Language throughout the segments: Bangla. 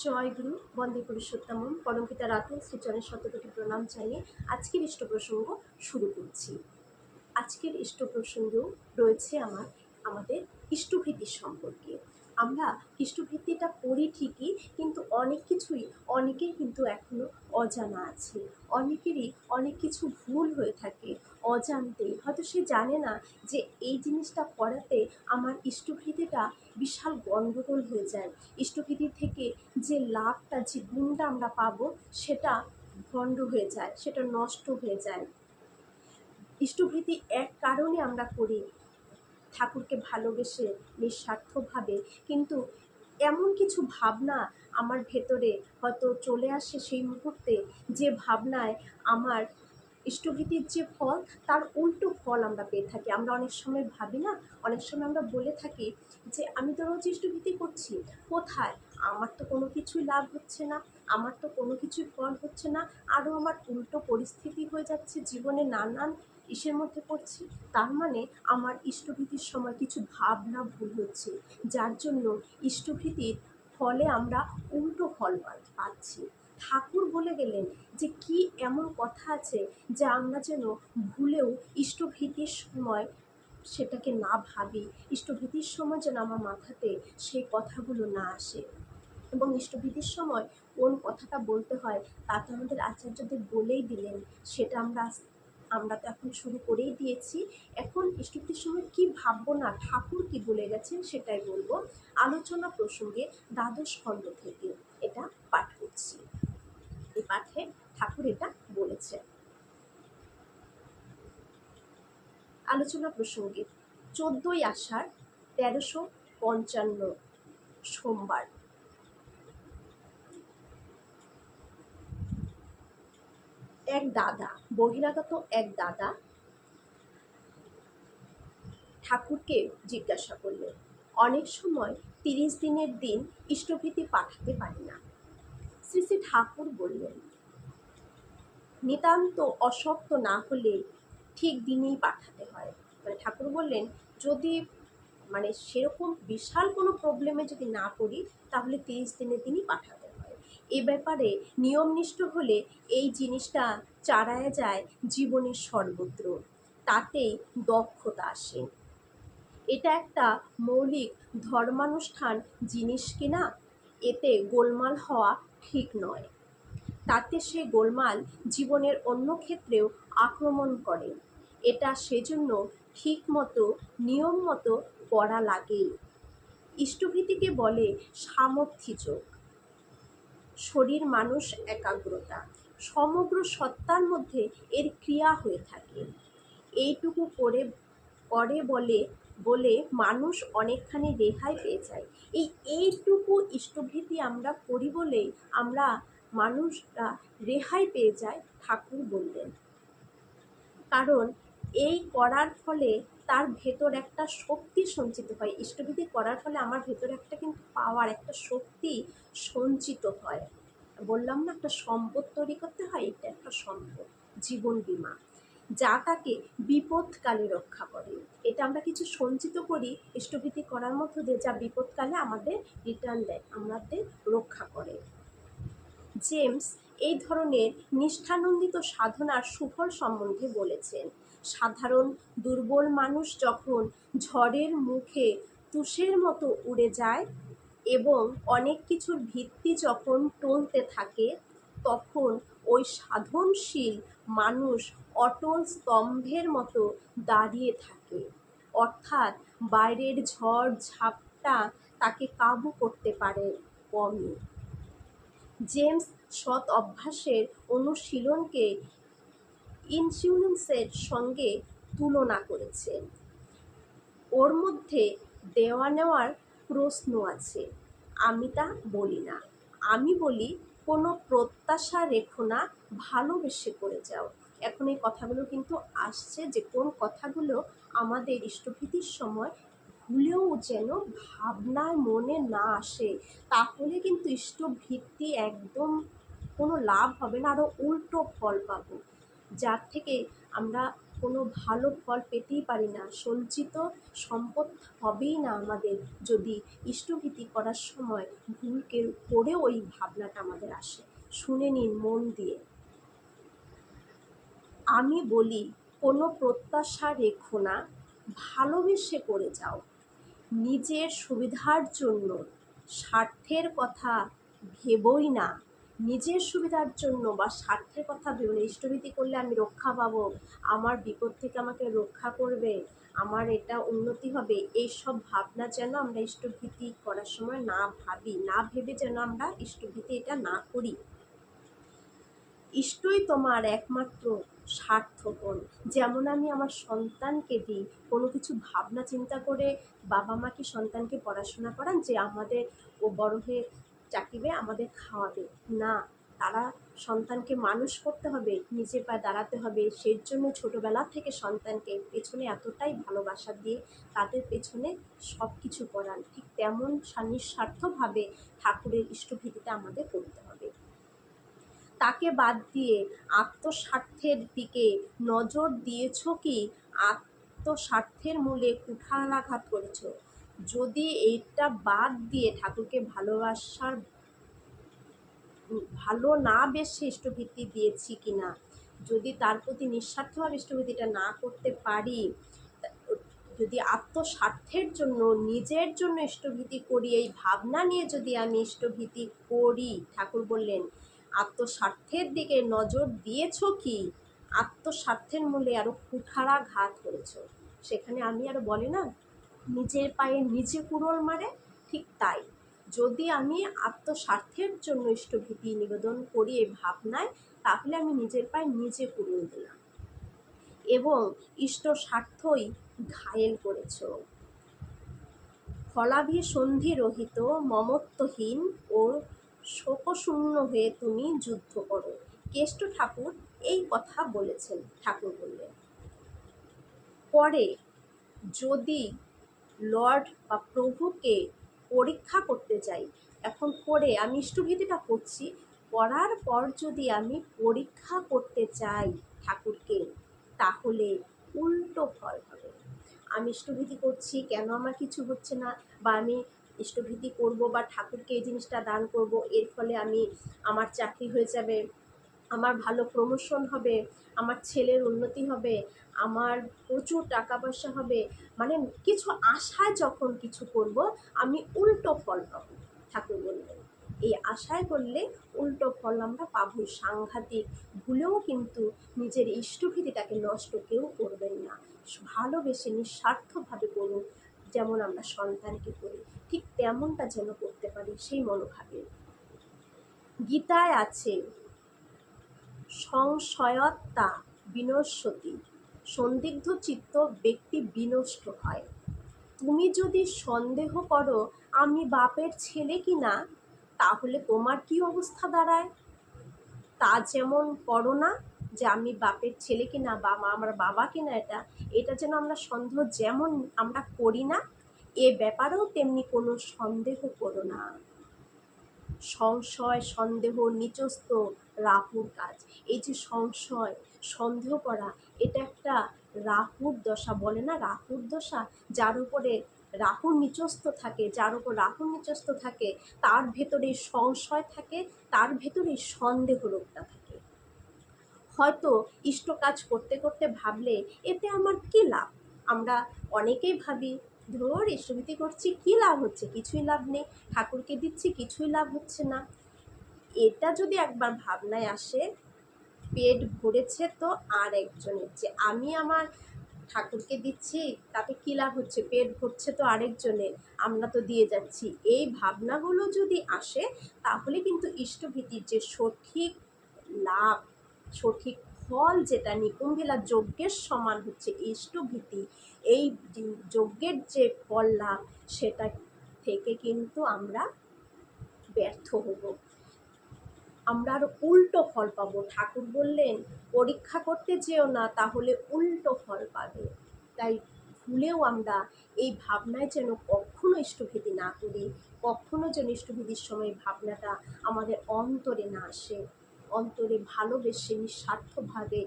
জয়গুরু বন্দে পুরুষোত্তম পরমপিতা রাতুল শ্রীচরণের শতকোটি প্রণাম জানিয়ে আজকের ইষ্ট প্রসঙ্গ শুরু করছি। আজকের ইষ্ট প্রসঙ্গ রয়েছে আমাদের ইষ্টভীতি সম্পর্কে। আমরা ইষ্টভীতিটা পড়ি ঠিকই, কিন্তু অনেকের কিন্তু এখনো অজানা আছে। অনেকেরই অনেক কিছু ভুল হয়ে থাকে অজান্তেই। হয়তো সে জানে না যে এই জিনিসটা করাতে আমার ইষ্টভীতিটা বিশাল গণ্ডগোল হয়ে যায়। ইষ্টভীতি থেকে যে লাভটা, যে গুণটা আমরা পাবো, সেটা ভণ্ড হয়ে যায়, সেটা নষ্ট হয়ে যায়। ইষ্টভীতি এক কারণে আমরা করি, ঠাকুরকে ভালোবেসে নিঃস্বার্থভাবে। কিন্তু এমন কিছু ভাবনা আমার ভেতরে হয়তো চলে আসে সেই মুহূর্তে, যে ভাবনায় আমার ইষ্টভীতির যে ফল, তার উল্টো ফল আমরা পেয়ে থাকি। আমরা অনেক সময় ভাবি না, অনেক সময় আমরা বলে থাকি যে আমি তো রোজ ইষ্টভীতি করছি, কোথায় আমার তো কোনো কিছুই লাভ হচ্ছে না, আমার তো কোনো কিছুই ফল হচ্ছে না, আরও আমার উল্টো পরিস্থিতি হয়ে যাচ্ছে, জীবনে নানান ইসের মধ্যে পড়ছি। তার মানে আমার ইষ্টভীতির সময় কিছু ভাবনা ভুল হচ্ছে, যার জন্য ইষ্টভীতির ফলে আমরা উল্টো ফল পাচ্ছি। ঠাকুর বলে গেলেন যে কি এমন কথা আছে যা আমরা যেন ভুলেও ইষ্টভীতির সময় সেটাকে না ভাবি, ইষ্টভীতির সময় যেন আমার মাথাতে সেই কথাগুলো না আসে। এবং ইষ্টভীতির সময় কোন কথাটা বলতে হয় তা তো আমাদের আচার্যদের বলেই দিলেন, সেটা আমরা তো এখন শুরু করেই দিয়েছি। এখন ইষ্টভীতির সময় কি ভাববো না, ঠাকুর কি বলে গেছেন সেটাই বলবো। আলোচনা প্রসঙ্গে দ্বাদশ খণ্ড থেকে এটা পাঠ করছি। এই পাঠে ঠাকুর এটা বলেছেন। আলোচনা প্রসঙ্গে 14ই আষাঢ় 1355 সোমবার। এক দাদা, বহিরাগত এক দাদা ঠাকুরকে জিজ্ঞাসা করলেন, অনেক সময় 30 দিনের দিন ইষ্টভীতি পাঠাতে পারি না। শ্রী শ্রী ঠাকুর বললেন, নিতান্ত অশক্ত না হলে ঠিক দিনেই পাঠাতে হয়। মানে ঠাকুর বললেন, যদি সেরকম বিশাল কোনো প্রবলেমে যদি না পড়ি, তাহলে 30 দিনের দিনই পাঠাতে হয়। এ ব্যাপারে নিয়মনিষ্ঠ হলে এই জিনিসটা চারায় যায় জীবনের সর্বত্র, তাতেই দক্ষতা আসে। এটা একটা মৌলিক ধর্মানুষ্ঠান জিনিস কিনা, এতে গোলমাল হওয়া ঠিক নয়। তাতে সে গোলমাল জীবনের অন্য ক্ষেত্রেও আক্রমণ করে। এটা সেজন্য ঠিক মতো নিয়ম মতো করা লাগেই। ইষ্টভীতিকে বলে সামর্থ্যযোগ। শরীর মানুষ একাগ্রতা, সমগ্র সত্তার মধ্যে এর ক্রিয়া হয়ে থাকে। এইটুকু করে বলে মানুষ অনেকখানি রেহাই পেয়ে যায়। এইটুকু ইষ্টভীতি আমরা করি বলেই আমরা মানুষরা রেহাই পেয়ে যায়, ঠাকুর বললেন। কারণ এই করার ফলে তার ভেতর একটা শক্তি সঞ্চিত হয়। ইষ্টভীতি করার ফলে আমার ভেতরে একটা কিন্তু পাওয়ার, একটা শক্তি সঞ্চিত হয়। বললাম না, একটা সম্পদ তৈরি করতে হয়, এটা একটা সম্পদ, জীবন বীমা, যা তাকে বিপদকালে রক্ষা করে। এটা আমরা কিছু সঞ্চিত করি ইষ্টভীতি করার মধ্য দিয়ে, যা বিপদকালে আমাদের রিটার্ন দেয়, আমাদের রক্ষা করে। জেমস এই ধরনের নিষ্ঠানন্দিত সাধনার সুফল সম্বন্ধে বলেছেন, সাধারণ দুর্বল মানুষ যখন ঝড়ের মুখে তুষের মতো উড়ে যায় এবং অনেক কিছুর ভিত্তি যখন টলতে থাকে, তখন ওই সাধনশীল মানুষ অটল স্তম্ভের মতো দাঁড়িয়ে থাকে। অর্থাৎ বাইরের ঝড় ঝাপটা তাকে কাবু করতে পারে কমই। জেমস সৎ অভ্যাসের অনুশীলনকে ইনসিউরেন্সের সঙ্গে তুলনা করেছেন। ওর মধ্যে দেওয়া নেওয়ার প্রশ্ন আছে। আমি তা বলি না, আমি বলি কোনো প্রত্যাশা রেখো না, ভালোবেসে করে যাও। এখন এই কথাগুলো কিন্তু আসছে, যে কোন কথাগুলো আমাদের ইষ্টভীতির সময় ভুলেও যেন ভাবনায় মনে না আসে, তাহলে কিন্তু ইষ্টভীতি একদম কোনো লাভ হবে না, আরও উল্টো ফল পাবো। যার থেকে আমরা কোনো ভালো ফল পেতেই পারি না, সঞ্চিত সম্পদ হবেই না আমাদের যদি ইষ্টভীতি করার সময় ভুল করেও ওই ভাবনাটা আমাদের আসে। শুনে নিন মন দিয়ে। আমি বলি, কোনো প্রত্যাশা রেখো না, ভালোবেসে করে যাও। নিজের সুবিধার জন্য স্বার্থের কথা ভেবোই না। নিজের সুবিধার জন্য বা স্বার্থের কথা ভেবো না। ইষ্টভীতি করলে আমি রক্ষা পাবো, আমার বিপদ থেকে আমাকে রক্ষা করবে, আমার এটা উন্নতি হবে, এইসব ভাবনা যেন আমরা ইষ্টভীতি করার সময় না ভাবি, না ভেবে যেন আমরা ইষ্টভীতি এটা না করি। ইষ্টই তোমার একমাত্র স্বার্থপর। যেমন আমি আমার সন্তানকে দিই, কোনো কিছু ভাবনা চিন্তা করে বাবা মা কি সন্তানকে পড়াশোনা করান যে আমাদের ও বড় হয়ে চাকরি পেয়ে আমাদের খাওয়াবে? না, তারা সন্তানকে মানুষ করতে হবে, নিজের পায়ে দাঁড়াতে হবে, সেই জন্য ছোটোবেলা থেকে সন্তানকে পেছনে এতটাই ভালোবাসা দিয়ে তাদের পেছনে সব কিছু করান। ঠিক তেমন নিঃস্বার্থভাবে ঠাকুরের ইষ্টভীতিটা আমাদের করতে হবে। তাকে বাদ দিয়ে আত্মস্বার্থের দিকে নজর দিয়েছ কি আত্মস্বার্থের মূলে কুঠারাঘাত করেছ? যদি এইটা বাদ দিয়ে ঠাকুরকে ভালো না বেশে ইষ্টভীতি দিয়েছি কিনা, যদি তার প্রতি নিঃস্বার্থভাবে ইষ্টভীতিটা না করতে পারি, যদি আত্মস্বার্থের জন্য নিজের জন্য ইষ্টভীতি করি, এই ভাবনা নিয়ে যদি আমি ইষ্টভীতি করি, ঠাকুর বললেন আত্মস্বার্থের দিকে নজর দিয়েছ কি আত্মস্বার্থের মূলে আরো কুঠারাঘাত করেছ। সেখানে আমি আরো বলে না, নিজের পায়ে নিজে কুড়োল মারে, ঠিক তাই। যদি আমি আত্মস্বার্থের জন্য ইষ্টভীতি নিবেদন করি এই ভাবনায়, তাহলে আমি নিজের পায়ে নিজে কুড়োল দিলাম এবং ইষ্ট স্বার্থই ঘায়েল করেছ। ফলাভিসন্ধি রহিত মমত্বহীন ও শোকশূন্য হয়ে তুমি যুদ্ধ করো। কেষ্ট ঠাকুর এই কথা বলেছেন। ঠাকুর বললেন, পরে যদি লর্ড বা প্রভুকে পরীক্ষা করতে যাই, এখন পরে আমি ইষ্টভীতিটা করছি, করার পর যদি আমি পরীক্ষা করতে চাই ঠাকুরকে, তাহলে উল্টো ফল হবে। আমি ইষ্টভীতি করছি, কেন আমার কিছু হচ্ছে না, বা আমি ইষ্টভীতি করব বা ঠাকুরকে এই জিনিসটা দান করব, এর ফলে আমার চাকরি হয়ে যাবে, আমার ভালো প্রমোশন হবে, আমার ছেলের উন্নতি হবে, আমার প্রচুর টাকা পয়সা হবে, মানে কিছু আশায় যখন কিছু করব, আমি উল্টো ফল পাবো। ঠাকুর বললেন এই আশায় করলে উল্টো ফল আমরা পাবো সাংঘাতিক। ভুলেও কিন্তু নিজের ইষ্টভীতিটাকে নষ্ট কেউ করবেন না, ভালোবেসে নিঃস্বার্থভাবে করুন। যেমন আমরা সন্তানকে করি, ঠিক তেমনটা যেন করতে পারি সেই মনোভাবে। গীতায় আছে, সংশয়ত্বা বিনশ্যতি, সন্দিগ্ধ চিত্ত ব্যক্তি বিনষ্ট হয়। তুমি যদি সন্দেহ করো আমি বাপের ছেলে কিনা, তাহলে তোমার কি অবস্থা দাঁড়ায়? তা যেমন করো না যে আমি বাপের ছেলে কিনা বা আমার বাবা কিনা, এটা যেন আমরা সন্দেহ যেমন আমরা করি না, এ ব্যাপারেও তেমনি কোনো সন্দেহ করো না। সংশয় সন্দেহ নিচস্থ রাহুর কাজ। এই যে সংশয় সন্দেহ করা, এটা একটা রাহুর দশা, বলে না রাহুর দশা, যার উপরে রাহু নিচস্থ থাকে, যার উপর রাহু নিচস্থ থাকে তার ভেতরে সংশয় থাকে, তার ভেতরে সন্দেহ রোগটা থাকে। হয়তো ইষ্ট কাজ করতে করতে ভাবলে এতে আমার কী লাভ, আমরা অনেকেই ভাবি ধর ইষ্টভীতি করছি কী লাভ হচ্ছে, কিছুই লাভ নেই, ঠাকুরকে দিচ্ছি কিছুই লাভ হচ্ছে না। এটা যদি একবার ভাবনায় আসে, পেট ভরেছে তো আর একজনের, যে আমি আমার ঠাকুরকে দিচ্ছি তাতে কী লাভ হচ্ছে, পেট ভরছে তো আরেকজনের, আমরা তো দিয়ে যাচ্ছি, এই ভাবনাগুলো যদি আসে, তাহলে কিন্তু ইষ্টভীতির যে সঠিক লাভ, সঠিক ফল, যেটা নিকুম্ভিলা যজ্ঞের সমান হচ্ছে ইষ্টভীতি, এই যজ্ঞের যে ফল লাভ, সেটা থেকে কিন্তু আমরা ব্যর্থ হব, আমরা আরো উল্টো ফল পাবো। ঠাকুর বললেন পরীক্ষা করতে যেও না, তাহলে উল্টো ফল পাবে। তাই ভুলেও আমরা এই ভাবনায় যেন কখনো ইষ্টভীতি না করি, কখনো যেন ইষ্টভীতির সময় ভাবনাটা আমাদের অন্তরে না আসে। অন্তরে ভালোবেসে নিঃস্বার্থভাবে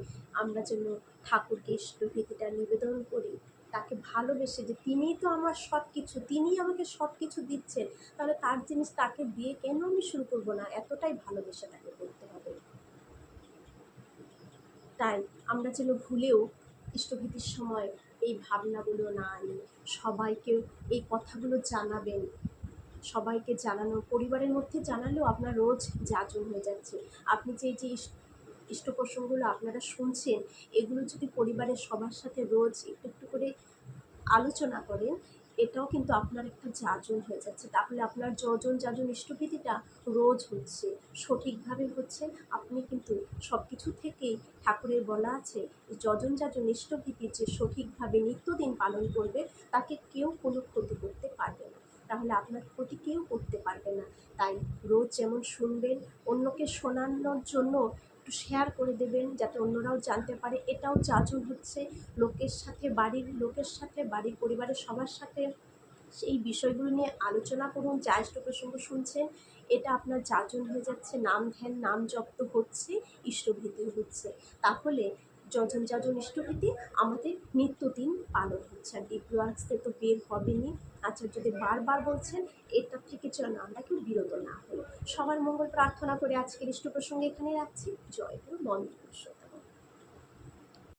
আমরা যেন ঠাকুরকে ইষ্টভীতিটা নিবেদন করি, তাকে ভালোবেসে যে তিনিই তো আমার সব কিছু, তিনিই আমাকে সব কিছু দিচ্ছেন, তাহলে তার জিনিস তাকে দিয়ে কেন আমি শুরু করবো না, এতটাই ভালোবেসে তাকে করতে হবে। তাই আমরা যেন ভুলেও ইষ্টভীতির সময় এই ভাবনাগুলো না আনি। সবাইকে এই কথাগুলো জানাবেন, সবাইকে জানানো, পরিবারের মধ্যে জানালেও আপনার রোজ যাজন হয়ে যাচ্ছে। আপনি যে এই যে ইষ্ট প্রসঙ্গগুলো আপনারা শুনছেন, এগুলো যদি পরিবারের সবার সাথে রোজ একটু একটু করে আলোচনা করেন, এটাও কিন্তু আপনার একটা যাজন হয়ে যাচ্ছে। তাহলে আপনার যজন যাজন ইষ্টভীতিটা রোজ হচ্ছে, সঠিকভাবে হচ্ছে। আপনি কিন্তু সব কিছু থেকেই, ঠাকুরের বলা আছে যজন যাজন ইষ্টভীতি যে সঠিকভাবে নিত্যদিন পালন করবে, তাকে কেউ কোনো ক্ষতি করতে পারবে না। তাহলে আপনার ক্ষতি কেউ করতে পারবে না। তাই রোজ যেমন শুনবেন, অন্যকে শোনানোর জন্য একটু শেয়ার করে দেবেন, যাতে অন্যরাও জানতে পারে। এটাও যাজন হচ্ছে। লোকের সাথে, বাড়ির লোকের সাথে, বাড়ির পরিবারের সবার সাথে সেই বিষয়গুলো নিয়ে আলোচনা করুন। যা ইষ্ট প্রসঙ্গ শুনছেন, এটা আপনার যাজন হয়ে যাচ্ছে, নাম ধ্যান নাম জপ তো হচ্ছে, ইষ্টভীতি হচ্ছে। তাহলে যজন যাজন ইষ্টভীতি আমাদের নিত্যদিন পালন হচ্ছে। আর ডিপ্লোয়ার্সে তো বের হবেনি। আচার্যদেব বারবার বলছেন এটা থেকে যেন আমরা কেউ বিরত না হই। সবার মঙ্গল প্রার্থনা করে আজকের ইষ্ট প্রসঙ্গে এখানে রাখছি। জয় গুরু, বন্দে পুরুষোত্তম।